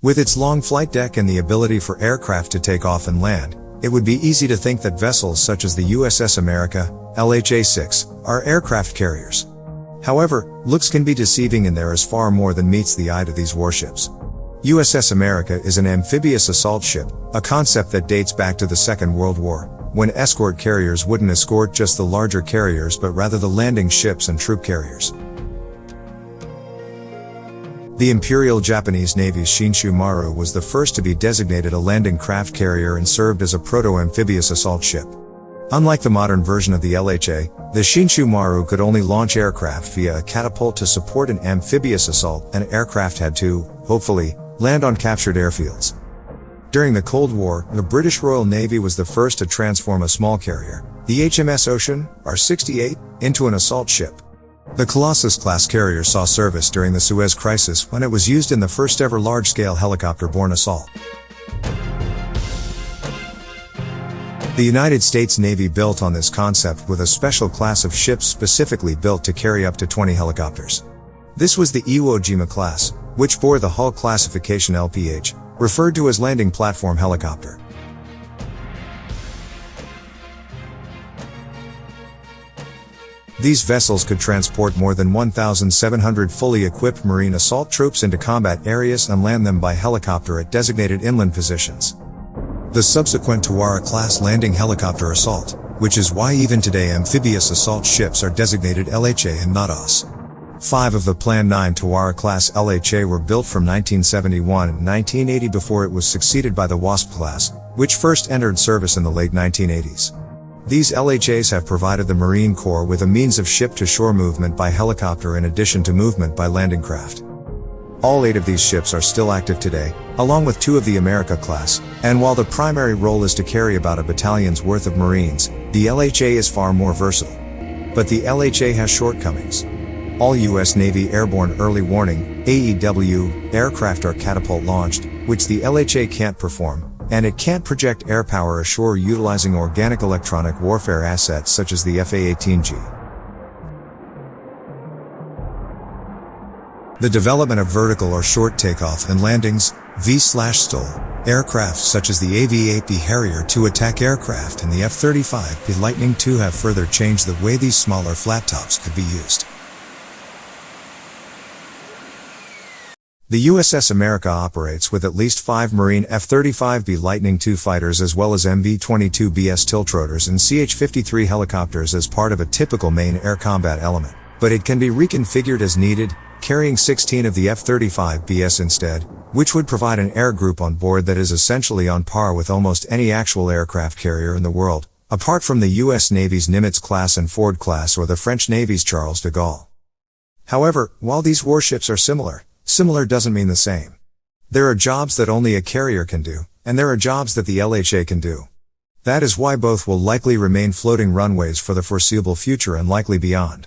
With its long flight deck and the ability for aircraft to take off and land, it would be easy to think that vessels such as the USS America, LHA-6, are aircraft carriers. However, looks can be deceiving and there is far more than meets the eye to these warships. USS America is an amphibious assault ship, a concept that dates back to the Second World War, when escort carriers wouldn't escort just the larger carriers but rather the landing ships and troop carriers. The Imperial Japanese Navy's Shinshu Maru was the first to be designated a landing craft carrier and served as a proto-amphibious assault ship. Unlike the modern version of the LHA, the Shinshu Maru could only launch aircraft via a catapult to support an amphibious assault, and aircraft had to, hopefully, land on captured airfields. During the Cold War, the British Royal Navy was the first to transform a small carrier, the HMS Ocean, R-68, into an assault ship. The Colossus-class carrier saw service during the Suez Crisis when it was used in the first-ever large-scale helicopter-borne assault. The United States Navy built on this concept with a special class of ships specifically built to carry up to 20 helicopters. This was the Iwo Jima class, which bore the hull classification LPH, referred to as landing platform helicopter. These vessels could transport more than 1,700 fully equipped Marine assault troops into combat areas and land them by helicopter at designated inland positions. The subsequent Tawara-class landing helicopter assault, which is why even today amphibious assault ships are designated LHA and not OS. 5 of the planned 9 Tawara-class LHA were built from 1971 and 1980 before it was succeeded by the Wasp class, which first entered service in the late 1980s. These LHAs have provided the Marine Corps with a means of ship-to-shore movement by helicopter in addition to movement by landing craft. All 8 of these ships are still active today, along with 2 of the America class, and while the primary role is to carry about a battalion's worth of Marines, the LHA is far more versatile. But the LHA has shortcomings. All U.S. Navy Airborne Early Warning (AEW) aircraft are catapult-launched, which the LHA can't perform, and it can't project air power ashore utilizing organic electronic warfare assets such as the Fa-18G. The development of vertical or short takeoff and landings, V/STOL, aircraft such as the AV-8B Harrier to attack aircraft and the F-35B Lightning II have further changed the way these smaller flat tops could be used. The USS America operates with at least 5 Marine F-35B Lightning II fighters as well as MV-22BS tiltrotors and CH-53 helicopters as part of a typical main air combat element, but it can be reconfigured as needed, carrying 16 of the F-35BS instead, which would provide an air group on board that is essentially on par with almost any actual aircraft carrier in the world, apart from the U.S. Navy's Nimitz class and Ford class or the French Navy's Charles de Gaulle. However, while these warships are similar doesn't mean the same. There are jobs that only a carrier can do, and there are jobs that the LHA can do. That is why both will likely remain floating runways for the foreseeable future and likely beyond.